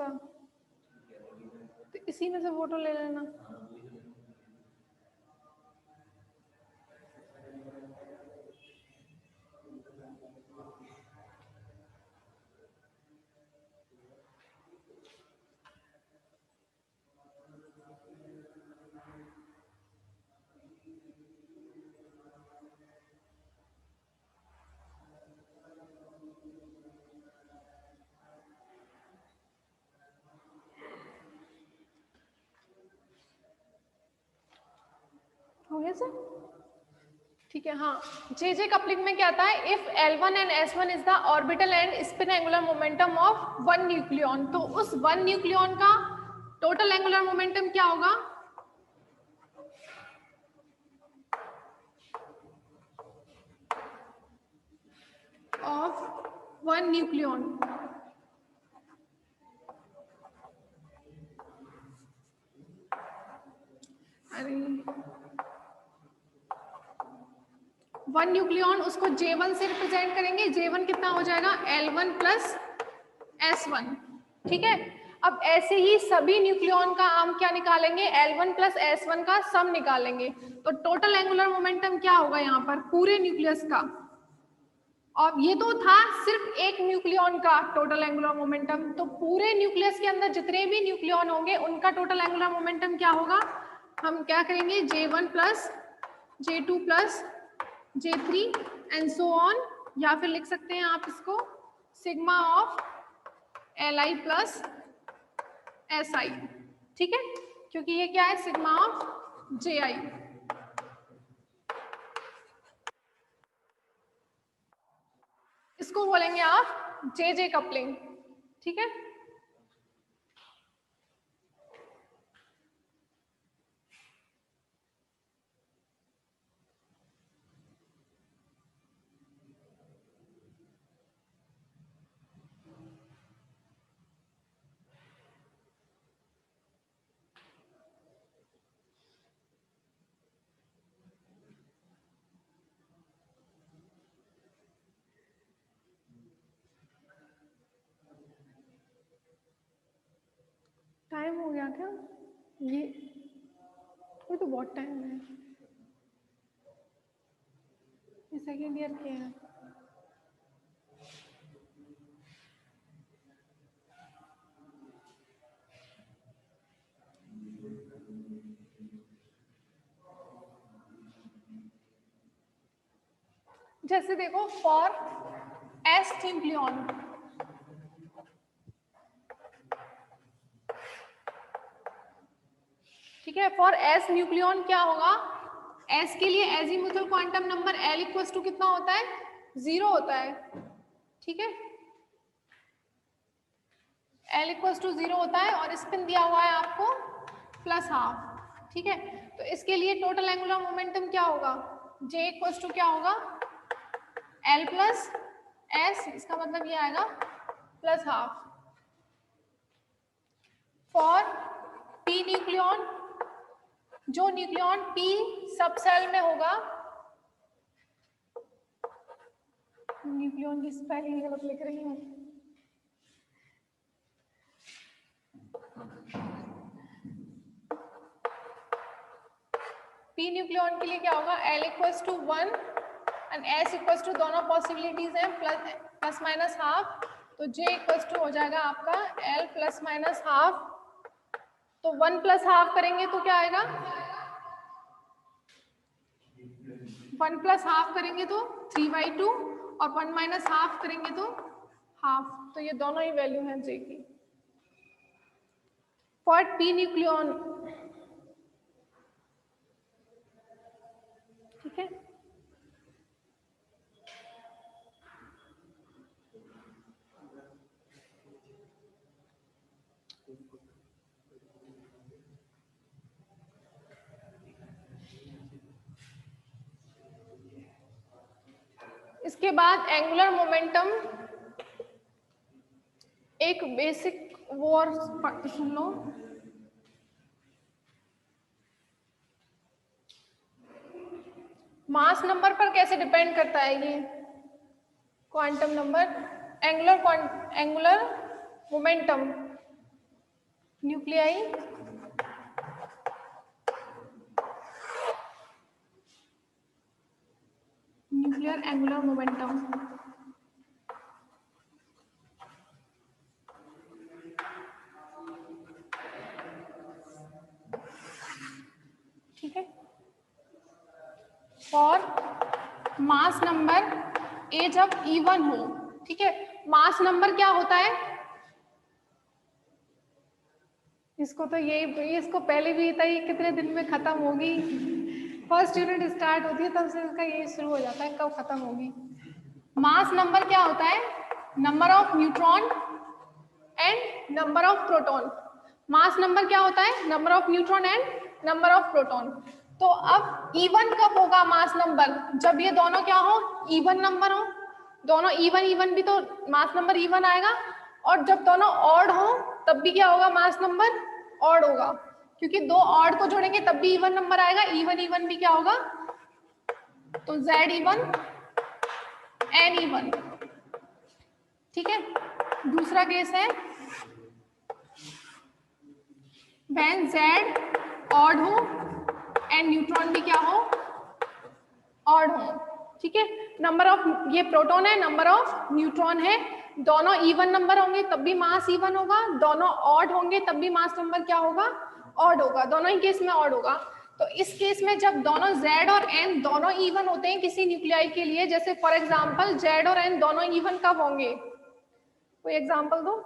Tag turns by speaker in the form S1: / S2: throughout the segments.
S1: सा, तो इसी में से फोटो ले लेना। हो गया सर? ठीक है। हाँ, जे कपलिंग में क्या था, if L1 and S1 is the orbital and spin angular momentum of one nucleon, तो उस वन न्यूक्लियन का टोटल एंगुलर मोमेंटम क्या होगा, ऑफ वन न्यूक्लियन। अरे वन न्यूक्लियन, उसको J1 से रिप्रेजेंट करेंगे। J1 कितना हो जाएगा, L1 प्लस S1। ठीक है। अब ऐसे ही सभी न्यूक्लियन का हम क्या निकालेंगे, L1 प्लस S1 का सम निकालेंगे। तो टोटल एंगुलर मोमेंटम क्या होगा यहाँ पर पूरे न्यूक्लियस का, और ये तो था सिर्फ एक न्यूक्लियन का टोटल एंगुलर मोमेंटम, तो पूरे न्यूक्लियस के अंदर जितने भी न्यूक्लियन होंगे उनका टोटल एंगुलर मोमेंटम क्या होगा, हम क्या करेंगे, J1 plus J2 plus J3 and so on, या फिर लिख सकते हैं आप इसको sigma of Li plus Si। ठीक है, क्योंकि ये क्या है, सिग्मा ऑफ Ji। इसको बोलेंगे आप जे कपलिंग। ठीक है। टाइम हो गया क्या, ये तो बहुत टाइम है, ये सेकेंड ईयर के हैं। जैसे देखो फॉर एस न्यूक्लियन, ठीक है, फॉर एस न्यूक्लियन क्या होगा, एस के लिए azimuthal quantum number L equals to कितना होता है, 0 होता है। ठीक है, L इक्वल्स टू 0 होता है और स्पिन दिया हुआ है आपको प्लस हाफ। ठीक है, तो इसके लिए टोटल एंगुलर मोमेंटम क्या होगा, J इक्वल्स टू क्या होगा, L प्लस S, इसका मतलब ये आएगा plus half. For P nucleon, जो न्यूक्लियन P सब सेल में होगा, न्यूक्लियन की स्पेलिंग गलत लिख रही हूँ, P न्यूक्लियन के लिए क्या होगा, L equals to 1 and S equals to, दोनों पॉसिबिलिटीज हैं, प्लस माइनस हाफ, तो J इक्वल्स टू हो जाएगा आपका L प्लस माइनस हाफ। तो 1 प्लस हाफ करेंगे तो क्या आएगा, 1 प्लस हाफ करेंगे तो 3/2 और 1 माइनस हाफ करेंगे तो हाफ, तो ये दोनों ही वैल्यू हैं J की। फॉर P न्यूक्लियन, ठीक है, इसके बाद एंगुलर मोमेंटम, एक बेसिक वो और सुन लो, मास नंबर पर कैसे डिपेंड करता है ये quantum number, angular momentum nuclei nuclear angular momentum. ठीक है, और मास नंबर ए जब इवन हो, ठीक है, मास नंबर क्या होता है, इसको तो यही, इसको पहले भी था, ये कितने दिन में खत्म होगी, फर्स्ट यूनिट स्टार्ट होती है तब से इसका ये शुरू हो जाता है, कब खत्म होगी। मास नंबर क्या होता है, number of neutron and number of proton. Mass number क्या होता है, number of neutron and number of proton. तो अब इवन कब होगा मास नंबर, जब ये दोनों क्या हो, इवन नंबर हो, दोनों इवन इवन भी तो मास नंबर इवन आएगा, और जब दोनों ऑड हो तब भी क्या होगा, मास नंबर ऑड होगा, क्योंकि दो ऑड को जोड़ेंगे तब भी इवन नंबर आएगा, इवन इवन भी क्या होगा, तो जेड इवन एन इवन। ठीक है, दूसरा केस है व्हेन जेड ऑड हो एंड न्यूट्रॉन भी क्या हो, ऑड हो। ठीक है, नंबर ऑफ, ये प्रोटॉन है, नंबर ऑफ न्यूट्रॉन है, दोनों इवन नंबर होंगे तब भी मास इवन होगा, दोनों ऑड होंगे तब भी मास नंबर क्या होगा, ऑड होगा, दोनों ही केस में ऑड होगा। तो इस केस में जब दोनों Z और N दोनों इवन होते हैं किसी न्यूक्लियाई के लिए, जैसे फॉर एग्जांपल Z और N दोनों इवन कब होंगे, कोई एग्जांपल दो।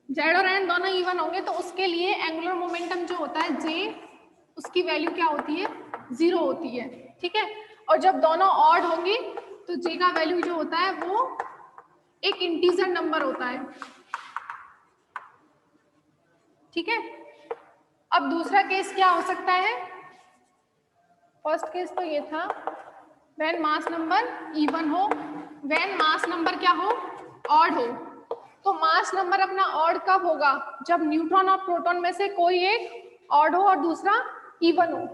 S1: Z और N दोनों इवन होंगे तो उसके लिए एंगुलर मोमेंटम जो होता है J, उसकी वैल्यू क्या होती है, 0 होती है। ठीक है, और जब दोनों ऑड होंगे तो J का वैल्यू जो होता है वो एक इंटीजर नंबर होता है। ठीक है, अब दूसरा केस क्या हो सकता है, फर्स्ट केस तो ये था व्हेन मास नंबर इवन हो, व्हेन मास नंबर क्या हो, ऑड हो। तो मास नंबर अपना ऑड कब होगा, जब न्यूट्रॉन और प्रोटॉन में से कोई एक ऑड हो और दूसरा इवन हो।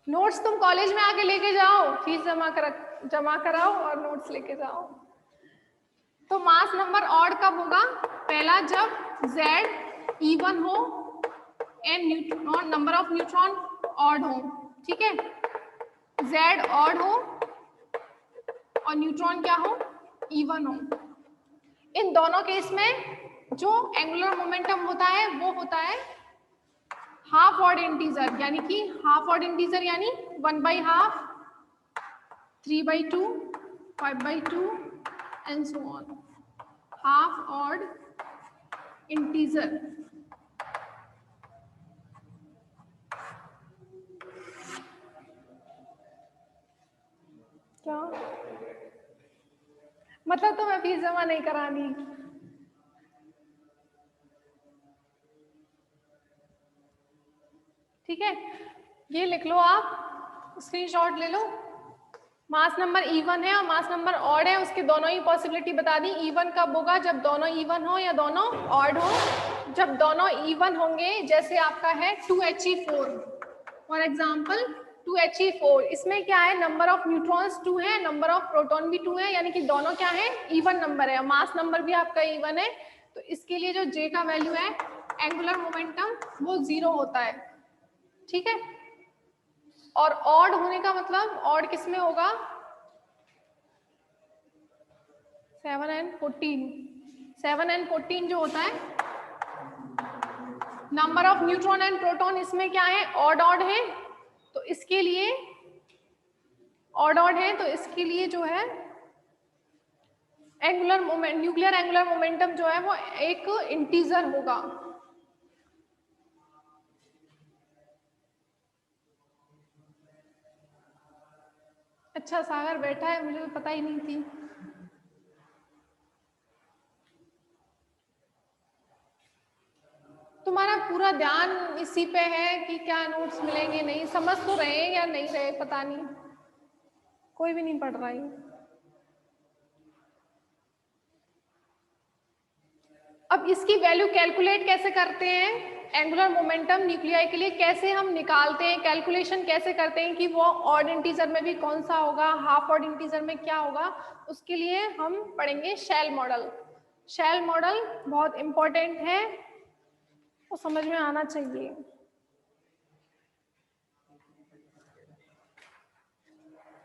S1: नोट्स तुम कॉलेज में आके लेके जाओ, फीस जमा कराओ और नोट्स लेके जाओ। तो मास नंबर ऑड कब होगा, पहला जब Z इवन हो and neutron, number of neutron odd हो। ठीक है, Z ऑड हो और न्यूट्रॉन क्या हो, इवन हो। इन दोनों केस में जो एंगुलर मोमेंटम होता है वो होता है हाफ ऑड इंटीजर, यानी कि हाफ ऑड इंटीजर यानी 1/2, 3/2, 5/2 and so on, half odd integer. क्या मतलब, तो मैं फीस जमा नहीं करानी। ठीक है, ये लिख लो, आप स्क्रीनशॉट ले लो। मास नंबर इवन है और मास नंबर ऑड है, उसके दोनों ही पॉसिबिलिटी बता दी। इवन कब होगा, जब दोनों इवन हो या दोनों ऑड हो। जब दोनों इवन होंगे, जैसे आपका है 2He4 फॉर एग्जांपल, 2He4, इसमें क्या है, नंबर ऑफ न्यूट्रॉन्स 2 है, नंबर ऑफ प्रोटॉन भी 2 है, यानी कि दोनों क्या है, इवन नंबर है, मास नंबर भी आपका इवन है। तो इसके लिए जो J का वैल्यू है, एंगुलर मोमेंटम, वो 0 होता है। ठीक है, और ऑड होने का मतलब, ऑड किस में होगा, 7 and 14, 7 and 14 जो होता है, number of neutron and proton इसमें क्या है, ऑड ऑड है, तो इसके लिए ऑड ऑड है, तो इसके लिए जो है angular moment, nuclear angular momentum जो है वो एक इंटीजर होगा। अच्छा, सागर बैठा है, मुझे तो पता ही नहीं थी। तुम्हारा पूरा ध्यान इसी पे है कि क्या नोट्स मिलेंगे, नहीं समझ तो रहे या नहीं रहे, पता नहीं, कोई भी नहीं पढ़ रहा है। अब इसकी वैल्यू कैलकुलेट कैसे करते हैं, एंगुलर मोमेंटम न्यूक्लियाई के लिए कैसे हम निकालते हैं, कैलकुलेशन कैसे करते हैं कि वो ऑड इंटीजर में भी कौन सा होगा, हाफ ऑड इंटीजर में क्या होगा, उसके लिए हम पढ़ेंगे शेल मॉडल। शेल मॉडल बहुत इंपॉर्टेंट है, वो समझ में आना चाहिए।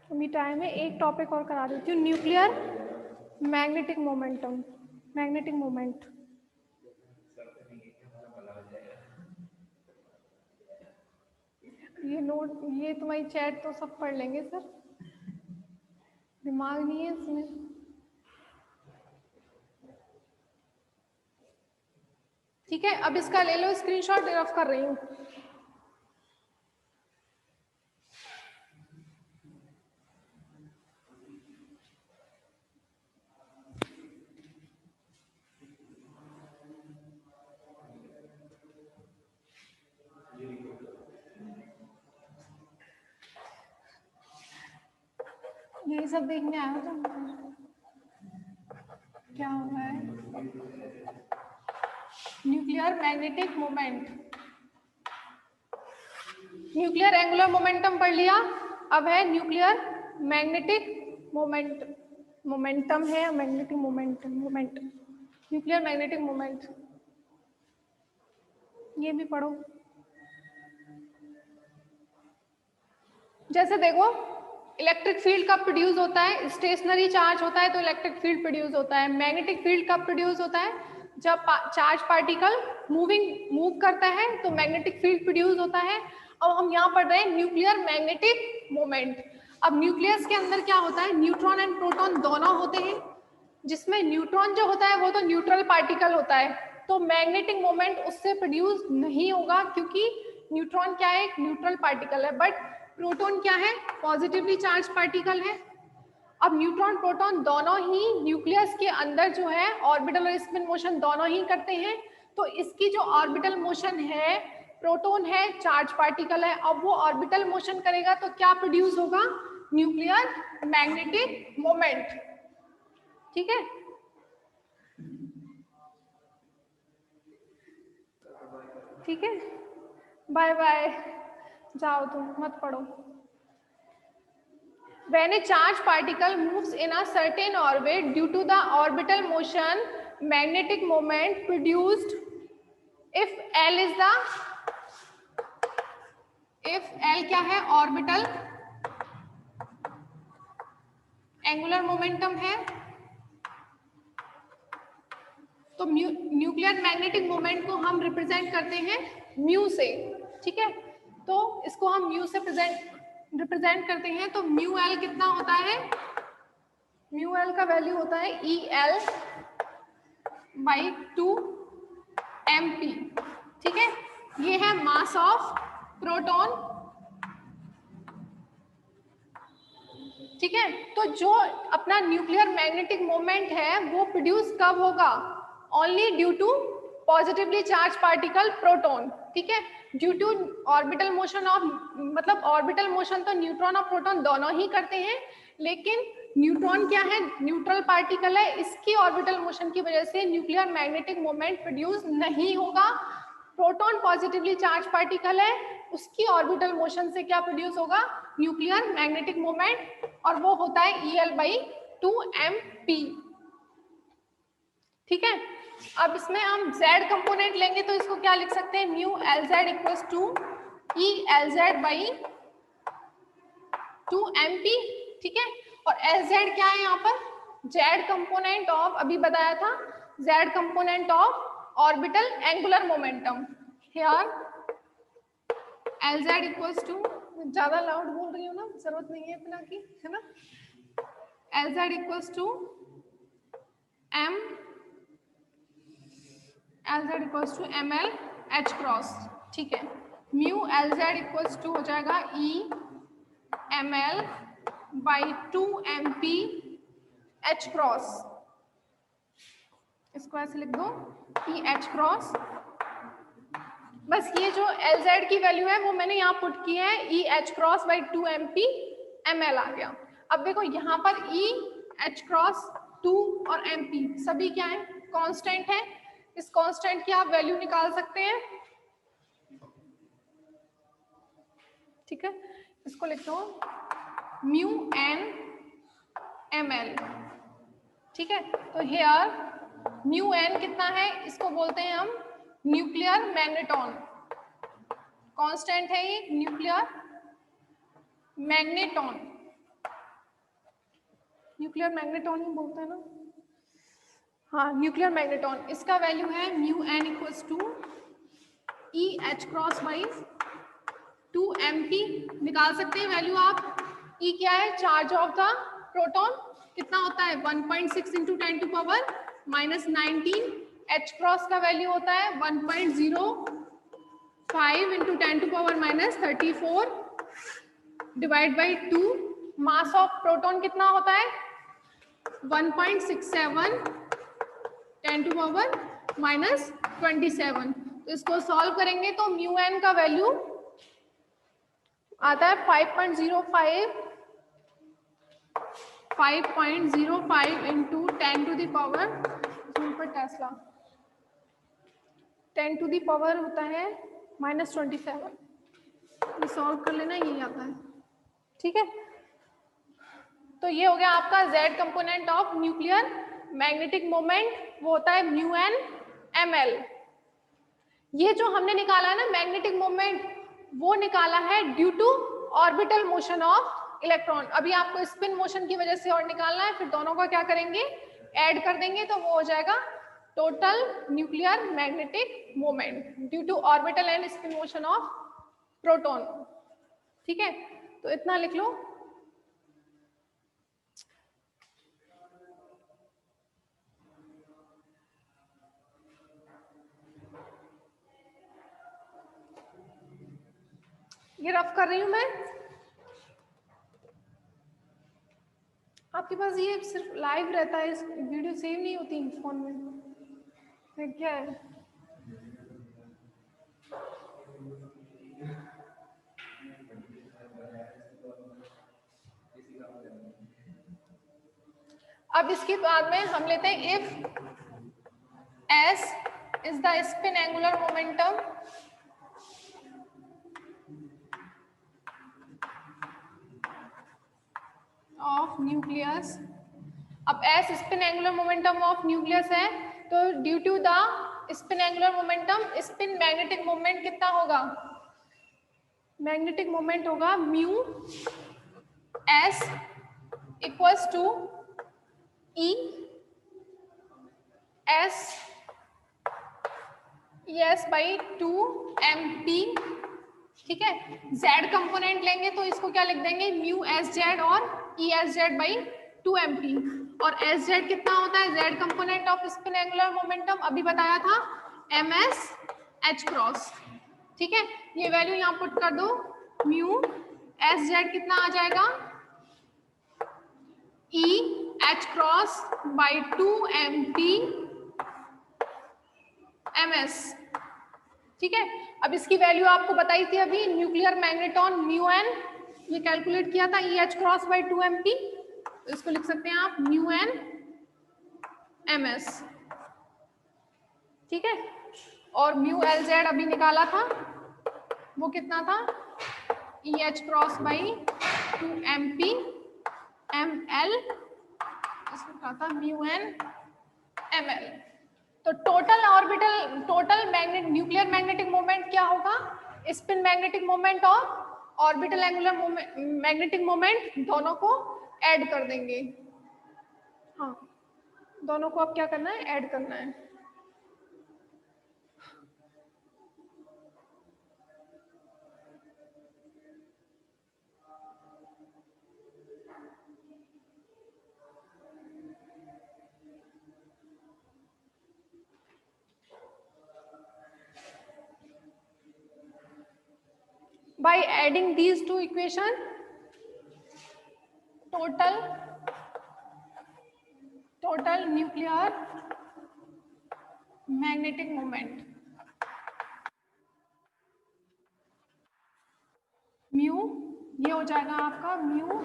S1: अभी टाइम है, एक टॉपिक और करा देती हूँ, nuclear magnetic momentum, magnetic moment. ये नोट, ये तुम्हारी चैट तो सब पढ़ लेंगे सर, दिमाग नहीं है इसमें। ठीक है, अब इसका ले लो स्क्रीनशॉट, रफ कर रही हूँ। यही सब देखने आया था, क्या हो रहा है। Nuclear magnetic moment, nuclear angular momentum पढ़ लिया, अब है न्यूक्लियर मैग्नेटिक मोमेंट, मोमेंटम है magnetic moment, moment nuclear magnetic moment, ये भी पढ़ो। जैसे देखो, इलेक्ट्रिक फील्ड कब प्रोड्यूस होता है, स्टेशनरी चार्ज होता है तो इलेक्ट्रिक फील्ड प्रोड्यूस होता है। मैग्नेटिक फील्ड कब प्रोड्यूस होता है, जब चार्ज पार्टिकल मूव करता है तो मैग्नेटिक फील्ड प्रोड्यूस होता है। अब हम यहाँ पढ़ रहे हैं न्यूक्लियर मैग्नेटिक मोमेंट। अब न्यूक्लियस के अंदर क्या होता है, न्यूट्रॉन एंड प्रोटॉन दोनों होते हैं, जिसमें न्यूट्रॉन जो होता है वो तो न्यूट्रल पार्टिकल होता है, तो मैग्नेटिक मोमेंट उससे प्रोड्यूस नहीं होगा, क्योंकि न्यूट्रॉन क्या है, एक न्यूट्रल पार्टिकल है, बट प्रोटॉन क्या है, पॉजिटिवली चार्ज पार्टिकल है। अब न्यूट्रॉन प्रोटॉन दोनों ही न्यूक्लियस के अंदर जो है ऑर्बिटल और स्पिन मोशन दोनों ही करते हैं, तो इसकी जो ऑर्बिटल मोशन है, प्रोटॉन है चार्ज पार्टिकल है, अब वो ऑर्बिटल मोशन करेगा तो क्या प्रोड्यूस होगा, न्यूक्लियर मैग्नेटिक मोमेंट। ठीक है, ठीक है, बाय बाय, जाओ तुम मत पढ़ो। When a charged particle moves in a certain orbit, due to the orbital motion, magnetic moment produced, if L is the, if L क्या है, orbital angular momentum है, तो न्यूक्लियर मैग्नेटिक मोमेंट को हम रिप्रेजेंट करते हैं म्यू से। ठीक है, तो इसको हम म्यू से रिप्रेजेंट करते हैं, तो म्यू एल कितना होता है, म्यू एल का वैल्यू होता है ई एल बाई 2mp। ठीक है, ये है मास ऑफ प्रोटॉन। ठीक है, तो जो अपना न्यूक्लियर मैग्नेटिक मोमेंट है वो प्रोड्यूस कब होगा, only due to positively charge particle proton. ठीक है, due to orbital motion of, मतलब ऑर्बिटल मोशन तो न्यूट्रॉन और प्रोटॉन दोनों ही करते हैं, लेकिन न्यूट्रॉन क्या है, न्यूट्रल पार्टिकल है, इसकी ऑर्बिटल मोशन की वजह से न्यूक्लियर मैग्नेटिक मोमेंट प्रोड्यूस नहीं होगा। प्रोटॉन पॉजिटिवली चार्ज पार्टिकल है, उसकी ऑर्बिटल मोशन से क्या प्रोड्यूस होगा, न्यूक्लियर मैग्नेटिक मोमेंट, और वो होता है EL/2mp। ठीक है, अब इसमें हम z कंपोनेंट लेंगे तो इसको क्या लिख सकते हैं, mu LZ equals to ELZ/2mp। ठीक है, और LZ क्या है यहाँ पर, z कंपोनेंट ऑफ, अभी बताया था, z component of orbital angular momentum. Here LZ equals to, ज्यादा लाउड बोल रही हूँ ना, जरूरत नहीं है इतना की, है ना, LZ equals to LZ equals to ml h cross. ठीक है, म्यू LZ इक्वल्स टू हो जाएगा EML/2mp h क्रॉस, इसको ऐसे लिख दो EH क्रॉस। बस ये जो LZ की वैल्यू है वो मैंने यहाँ पुट की है, EH cross by 2mp ml आ गया। अब देखो यहाँ पर EH क्रॉस 2 और mp सभी क्या है, कांस्टेंट है, इस कांस्टेंट की आप वैल्यू निकाल सकते हैं। ठीक है, इसको लिखता हूँ म्यू एन एम एल। ठीक है, तो हेयर म्यू एन कितना है, इसको बोलते हैं हम न्यूक्लियर मैग्नेटॉन। कांस्टेंट है ये न्यूक्लियर मैग्नेटॉन, न्यूक्लियर मैग्नेटॉन ही बोलते हैं ना, हाँ न्यूक्लियर मैग्नेटॉन। इसका वैल्यू है mu N equals to E H cross by 2mp। निकाल सकते हैं वैल्यू आप। ई क्या है, चार्ज ऑफ द प्रोटॉन कितना होता है 1.6 into 10 to power -19। H cross का वैल्यू होता है 1.05 into 10 to power -34 divide by 2। Mass of proton कितना होता है 1.67 10 टू पावर -27। तो इसको सॉल्व करेंगे तो म्यू एन का वैल्यू आता है 5.05 into 10 to the power tesla 10 to the power होता है -27। ये सॉल्व कर लेना, यही आता है। ठीक है, तो ये हो गया आपका Z component of nuclear magnetic moment, वो होता है म्यू एन एम एल। ये जो हमने निकाला है ना मैग्नेटिक मोमेंट, वो निकाला है due to orbital motion of electron. अभी आपको स्पिन मोशन की वजह से और निकालना है, फिर दोनों का क्या करेंगे ऐड कर देंगे, तो वो हो जाएगा total nuclear magnetic moment due to orbital and spin motion of proton. ठीक है, तो इतना लिख लो। ये रफ कर रही हूं मैं। आपके पास ये सिर्फ लाइव रहता है, इस वीडियो सेव नहीं होती फोन में, क्या है? अब इसके बाद में हम लेते हैं if S is the spin angular momentum of nucleus। अब S spin angular momentum of nucleus है, तो due to the spin angular momentum spin magnetic moment कितना होगा, मैग्नेटिक मोमेंट होगा mu S equals to E S by 2mp। ठीक है, Z component लेंगे तो इसको क्या लिख देंगे म्यू एस जेड और E S Z by 2mp। और एस जेड कितना होता है Z component off spin angular momentum, अभी बताया था ms h क्रॉस। ठीक है, ये वैल्यू यहाँ पुट कर दो, म्यू एस जेड कितना आ जाएगा ई H cross by 2mp ms। ठीक है, अब इसकी वैल्यू आपको बताई थी अभी, न्यूक्लियर मैग्नेटॉन म्यू एन, ये कैलकुलेट किया था ई एच क्रॉस बाई 2mp, तो इसको लिख सकते हैं आप म्यू एन ms। ठीक है, और म्यू एल जेड अभी निकाला था, वो कितना था ई H cross by 2mp ml, इसको कहा था म्यू एन ml। तो total orbital total nuclear magnetic moment क्या होगा, स्पिन मैग्नेटिक मोमेंट और ऑर्बिटल एंगुलर मैग्नेटिक मोमेंट दोनों को ऐड कर देंगे। हाँ, दोनों को अब क्या करना है ऐड करना है। By adding these two equation, total nuclear magnetic moment mu, ये हो जाएगा आपका mu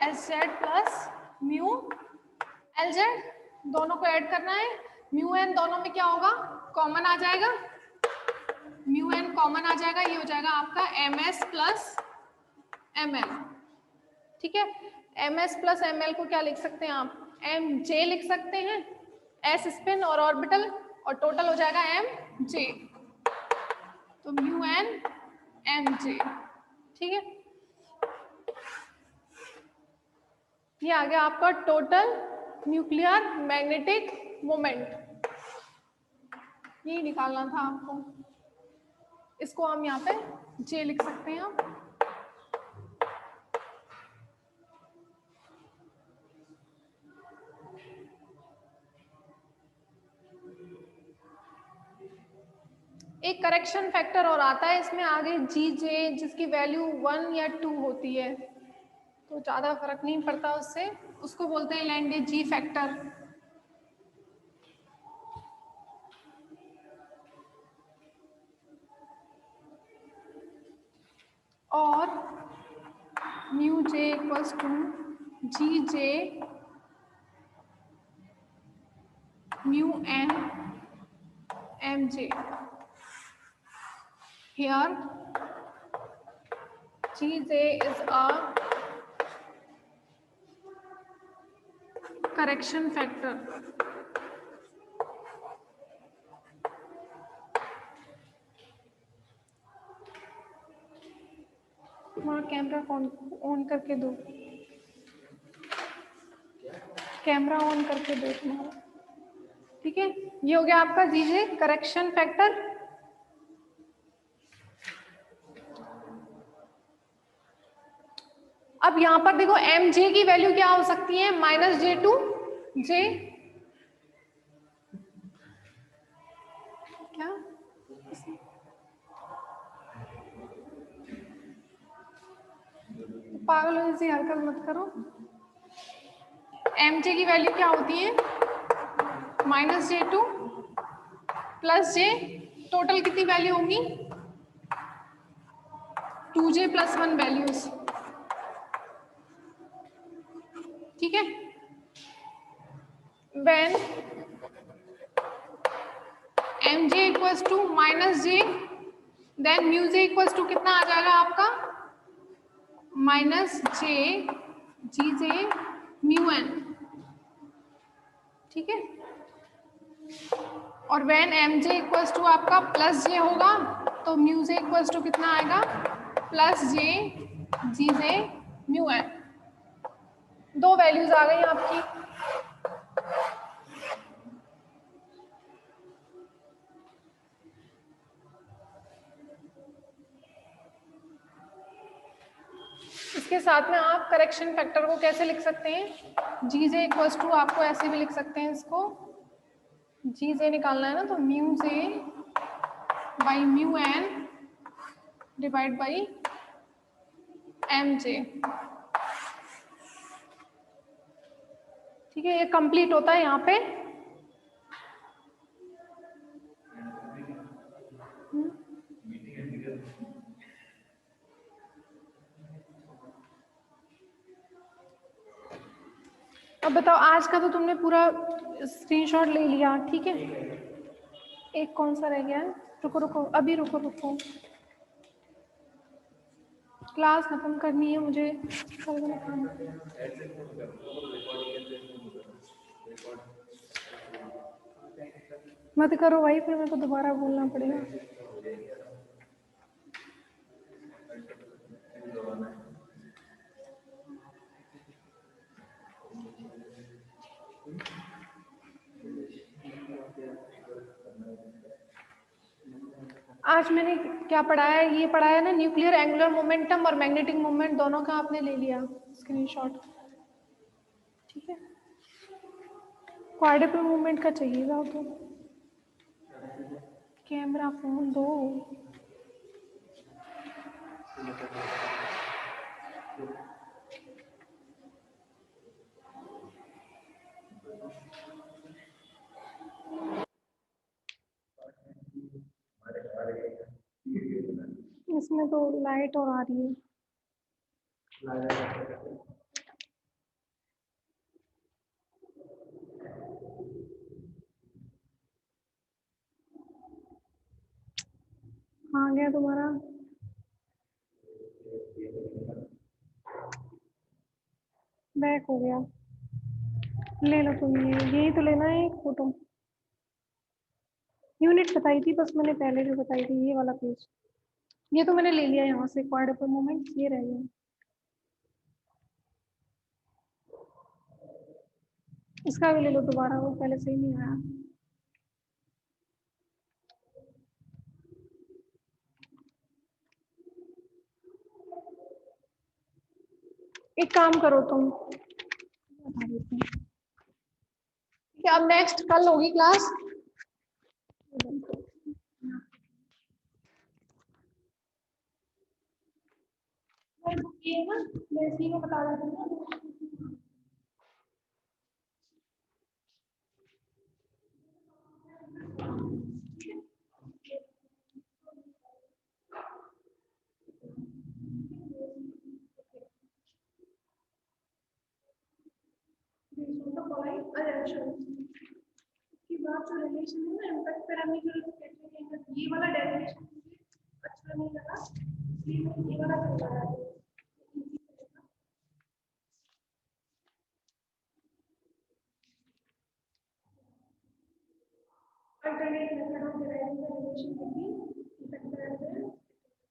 S1: S Z plus mu L Z, दोनों को ऐड करना है। म्यू एन दोनों में क्या होगा कॉमन आ जाएगा, म्यू एन कॉमन आ जाएगा, ये हो जाएगा आपका एम एस प्लस ml, ठीक है। ms प्लस ml को क्या लिख सकते हैं आप, mj लिख सकते हैं, s स्पिन और ऑर्बिटल, और टोटल हो जाएगा mj, तो म्यू एन mj, ठीक है। ये आ गया आपका टोटल न्यूक्लियर मैग्नेटिक मोमेंट, यही निकालना था आपको। इसको हम यहाँ पे J लिख सकते हैं आप। एक करेक्शन फैक्टर और आता है इसमें आगे GJ, जिसकी वैल्यू 1 या 2 होती है, तो ज्यादा फर्क नहीं पड़ता उससे, उसको बोलते हैं लैंडे जी फैक्टर। और mu J equals to G J mu N M J. Here G J is a correction factor. तुम्हारा कैमरा ऑन करके दो, कैमरा ऑन करके दो तुम्हारा, ठीक है। ये हो गया आपका जीजे करेक्शन फैक्टर। अब यहां पर देखो एम जे की वैल्यू क्या हो सकती है, -j टू जे, क्या पागल ऐसी हरकत मत करो। एम जे की वैल्यू क्या होती है, -j टू +j, टोटल कितनी वैल्यू होंगी, 2j + 1 वैल्यूज, ठीक है। When mj equals to -j, then mu J equals to कितना आ जाएगा आपका, -j G J mu N, ठीक है। और व्हेन mj इक्वल्स टू आपका +j होगा, तो म्यू जे इक्वल्स टू कितना आएगा, +j G J mu N. दो वैल्यूज आ गई आपकी। इसके साथ में आप करेक्शन फैक्टर को कैसे लिख सकते हैं, जी जे इक्वल्स टू आपको ऐसे भी लिख सकते हैं, इसको जी जे निकालना है ना, तो mu J by mu N divide by M J, ठीक है। ये कंप्लीट होता है यहाँ पे। अब बताओ, आज का तो तुमने पूरा स्क्रीनशॉट ले लिया, ठीक है। एक कौन सा रह गया है, रुको रुको अभी रुको रुको, क्लास खत्म करनी है मुझे, मत करो भाई, फिर मेरे को दोबारा बोलना पड़ेगा। आज मैंने क्या पढ़ाया है, ये पढ़ाया ना, न्यूक्लियर एंगुलर मोमेंटम और मैग्नेटिक मोमेंट दोनों का आपने ले लिया स्क्रीनशॉट, ठीक है। क्वाड्रुपल मूवमेंट का चाहिएगा तो कैमरा फोन दो। इसमें तो लाइट और आ रही है। आ गया तुम्हारा, बैक हो गया, ले लो तुम ये, यही तो लेना है एक फोटो। यूनिट बताई थी बस मैंने, पहले भी बताई थी, ये वाला पेज। ये तो मैंने ले लिया यहाँ से, क्वाड्रुपल मोमेंट ये रह गया। इसका भी ले लो दोबारा, वो पहले से ही नहीं आया। एक काम करो तुम, अब नेक्स्ट कल होगी क्लास। ये ना मैं इसी को बता देती हूँ। उसके बाद जो रिलेशन है ना इम्पैक्ट पैरामीटर, ये वाला डेरिवेशन अच्छा नहीं लगा, इसलिए ये वाला चल रहा है। Alternate method of deriving the relation between impact parameter,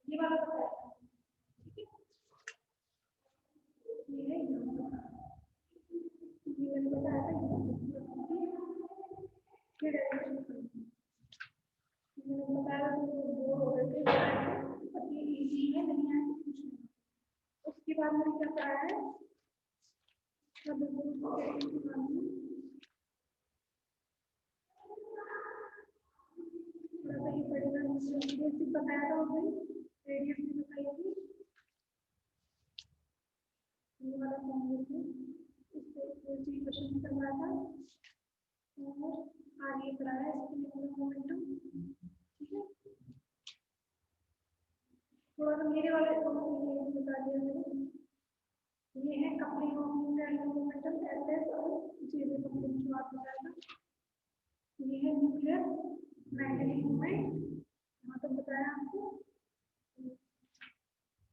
S1: ये वाला बताया, ठीक है। ये है ये मैंने बताया था, ये डेरिवेशन मैंने बताया तो बोर हो गए थे, अब ये इजी है, नहीं आया तो कुछ नहीं। उसके बाद मैंने क्या कराया है, बताया था उस दिन, रेडियस भी बताई थी, ये वाला फॉर्मूला इससे क्वेश्चन करवाया था, और आगे कराया इसके लिए मोमेंटम, ठीक है। थोड़ा सा मेरे वाले बता दिया मैंने, ये है coupling of nuclear momentum SS और जेबी कपलिंग की बात बताया था। ये है न्यूक्लियर मैग्नेटिक मोमेंट, यहाँ तक बताया आपको।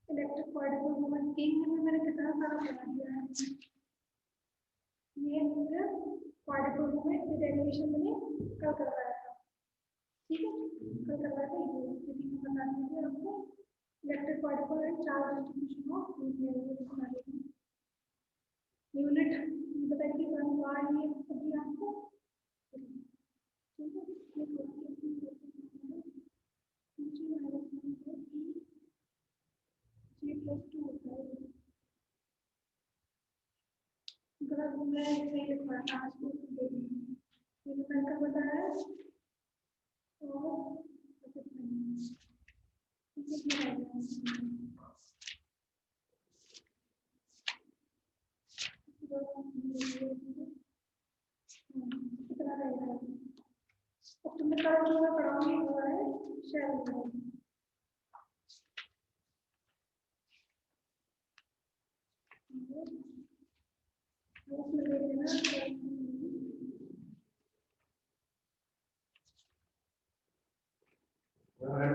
S1: इलेक्ट्रिक पार्टिकल मोमेंट किंग में मैंने कितना सारा बता दिया है। ये न्यूक्लियर पार्टिकल मोमेंट की डेरिवेशन मैंने कल करवाया था, ठीक है, कल करवाया था, ये बता दीजिए आपको। Electric particle and charge distribution of nuclear unit बताइए, ये सभी आपको, ठीक है। G+2 होता है, गलत मैं नहीं लिख रहा था आज को, मैंने बनकर बताया और कितना रहेगा, अब तुमने कल जो मैं पढ़ाऊंगी हुआ है शेयर करूंगी, उसमें देख लेना। हाँ